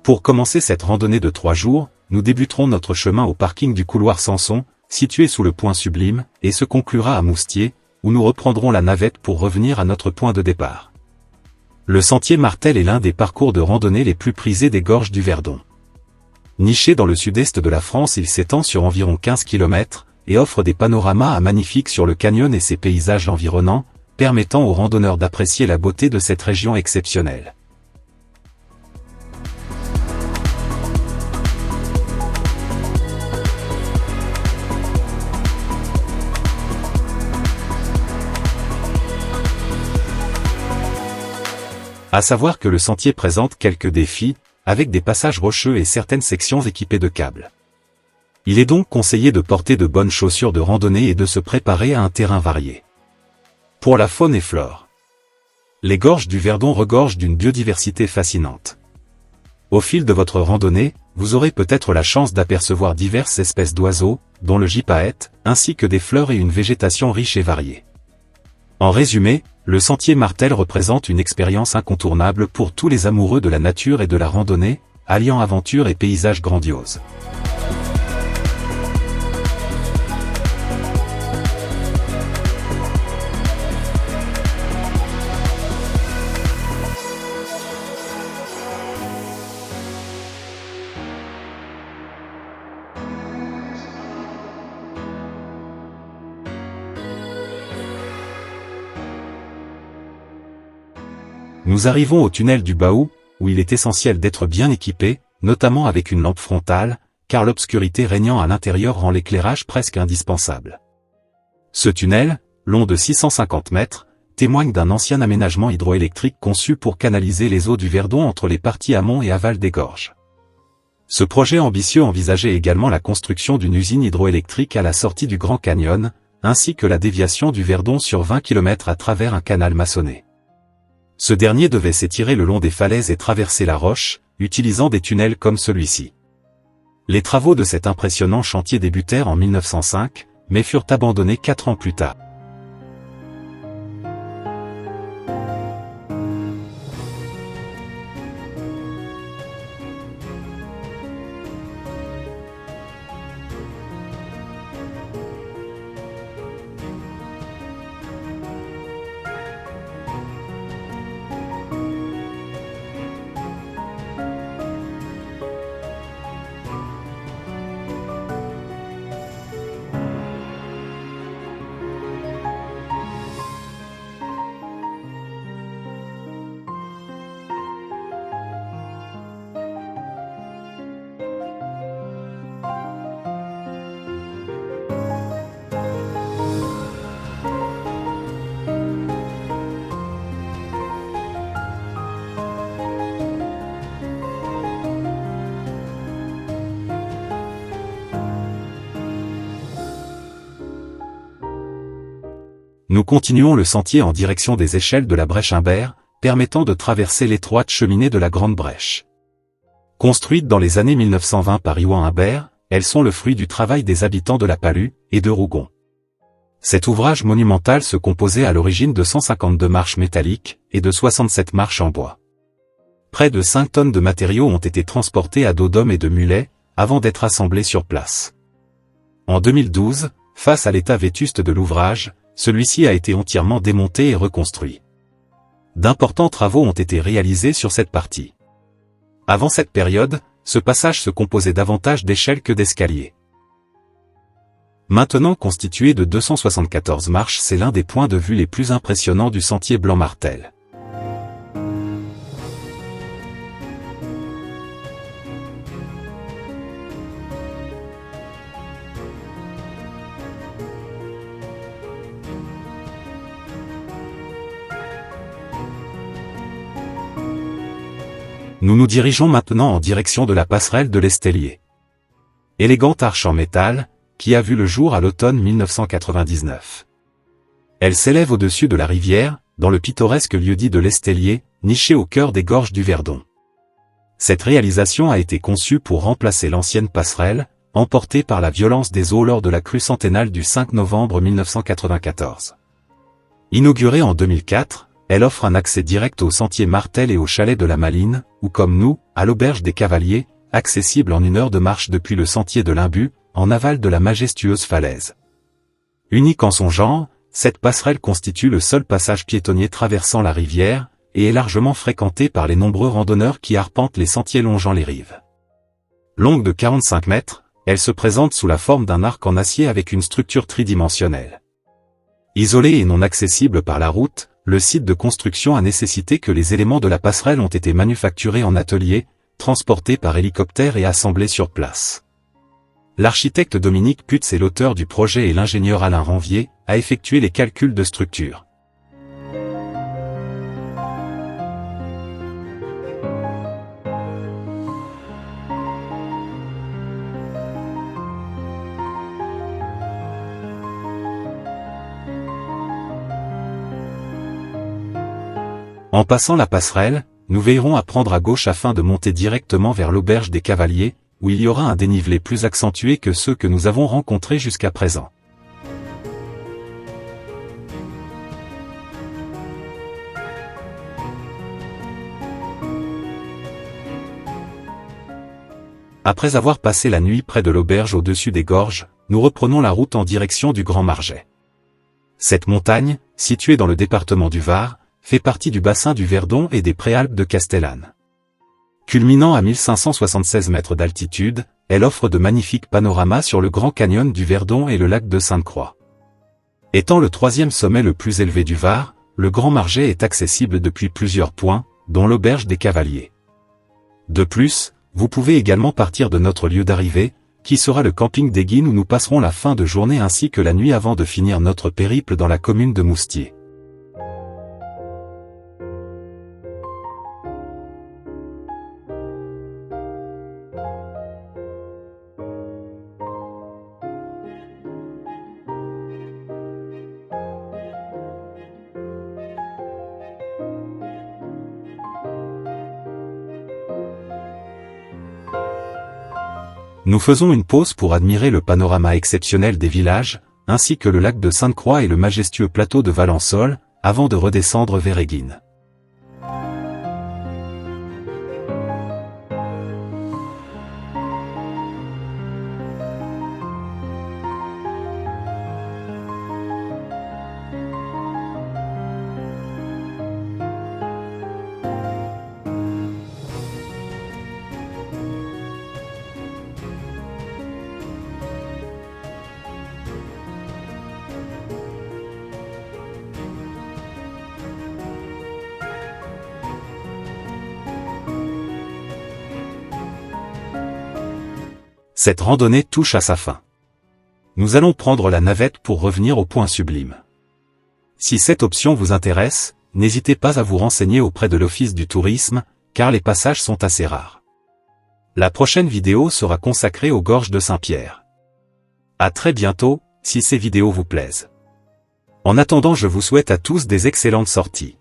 Pour commencer cette randonnée de 3 jours, nous débuterons notre chemin au parking du couloir Samson, situé sous le point Sublime, et se conclura à Moustier, où nous reprendrons la navette pour revenir à notre point de départ. Le sentier Martel est l'un des parcours de randonnée les plus prisés des gorges du Verdon. Niché dans le sud-est de la France, il s'étend sur environ 15 km, et offre des panoramas magnifiques sur le canyon et ses paysages environnants, permettant aux randonneurs d'apprécier la beauté de cette région exceptionnelle. À savoir que le sentier présente quelques défis, avec des passages rocheux et certaines sections équipées de câbles. Il est donc conseillé de porter de bonnes chaussures de randonnée et de se préparer à un terrain varié. Pour la faune et flore, les gorges du Verdon regorgent d'une biodiversité fascinante. Au fil de votre randonnée, vous aurez peut-être la chance d'apercevoir diverses espèces d'oiseaux, dont le gypaète, ainsi que des fleurs et une végétation riche et variée. En résumé, le sentier Martel représente une expérience incontournable pour tous les amoureux de la nature et de la randonnée, alliant aventure et paysages grandioses. Nous arrivons au tunnel du Baou, où il est essentiel d'être bien équipé, notamment avec une lampe frontale, car l'obscurité régnant à l'intérieur rend l'éclairage presque indispensable. Ce tunnel, long de 650 mètres, témoigne d'un ancien aménagement hydroélectrique conçu pour canaliser les eaux du Verdon entre les parties amont et aval des gorges. Ce projet ambitieux envisageait également la construction d'une usine hydroélectrique à la sortie du Grand Canyon, ainsi que la déviation du Verdon sur 20 km à travers un canal maçonné. Ce dernier devait s'étirer le long des falaises et traverser la roche, utilisant des tunnels comme celui-ci. Les travaux de cet impressionnant chantier débutèrent en 1905, mais furent abandonnés 4 ans plus tard. Nous continuons le sentier en direction des échelles de la brèche Imbert, permettant de traverser l'étroite cheminée de la Grande Brèche. Construites dans les années 1920 par Iwan Imbert, elles sont le fruit du travail des habitants de la Palue et de Rougon. Cet ouvrage monumental se composait à l'origine de 152 marches métalliques et de 67 marches en bois. Près de 5 tonnes de matériaux ont été transportés à dos d'hommes et de mulets, avant d'être assemblés sur place. En 2012, face à l'état vétuste de l'ouvrage, celui-ci a été entièrement démonté et reconstruit. D'importants travaux ont été réalisés sur cette partie. Avant cette période, ce passage se composait davantage d'échelles que d'escaliers. Maintenant constitué de 274 marches, c'est l'un des points de vue les plus impressionnants du sentier Blanc-Martel. Nous nous dirigeons maintenant en direction de la passerelle de l'Estellier. Élégante arche en métal, qui a vu le jour à l'automne 1999. Elle s'élève au-dessus de la rivière, dans le pittoresque lieu-dit de l'Estellier, niché au cœur des gorges du Verdon. Cette réalisation a été conçue pour remplacer l'ancienne passerelle, emportée par la violence des eaux lors de la crue centennale du 5 novembre 1994. Inaugurée en 2004, elle offre un accès direct au sentier Martel et au chalet de la Maline, ou comme nous, à l'auberge des Cavaliers, accessible en 1 heure de marche depuis le sentier de l'Imbu, en aval de la majestueuse falaise. Unique en son genre, cette passerelle constitue le seul passage piétonnier traversant la rivière, et est largement fréquentée par les nombreux randonneurs qui arpentent les sentiers longeant les rives. Longue de 45 mètres, elle se présente sous la forme d'un arc en acier avec une structure tridimensionnelle. Isolé et non accessible par la route, le site de construction a nécessité que les éléments de la passerelle ont été manufacturés en atelier, transportés par hélicoptère et assemblés sur place. L'architecte Dominique Putz est l'auteur du projet et l'ingénieur Alain Ranvier a effectué les calculs de structure. En passant la passerelle, nous veillerons à prendre à gauche afin de monter directement vers l'auberge des Cavaliers, où il y aura un dénivelé plus accentué que ceux que nous avons rencontrés jusqu'à présent. Après avoir passé la nuit près de l'auberge au-dessus des gorges, nous reprenons la route en direction du Grand Marget. Cette montagne, située dans le département du Var, fait partie du bassin du Verdon et des Préalpes de Castellane. Culminant à 1576 mètres d'altitude, elle offre de magnifiques panoramas sur le Grand Canyon du Verdon et le lac de Sainte-Croix. Étant le 3e sommet le plus élevé du Var, le Grand Marget est accessible depuis plusieurs points, dont l'auberge des Cavaliers. De plus, vous pouvez également partir de notre lieu d'arrivée, qui sera le camping d'Eguine où nous passerons la fin de journée ainsi que la nuit avant de finir notre périple dans la commune de Moustier. Nous faisons une pause pour admirer le panorama exceptionnel des villages, ainsi que le lac de Sainte-Croix et le majestueux plateau de Valençol, avant de redescendre vers Eguine. Cette randonnée touche à sa fin. Nous allons prendre la navette pour revenir au point sublime. Si cette option vous intéresse, n'hésitez pas à vous renseigner auprès de l'Office du tourisme, car les passages sont assez rares. La prochaine vidéo sera consacrée aux gorges de Saint-Pierre. À très bientôt, si ces vidéos vous plaisent. En attendant, je vous souhaite à tous des excellentes sorties.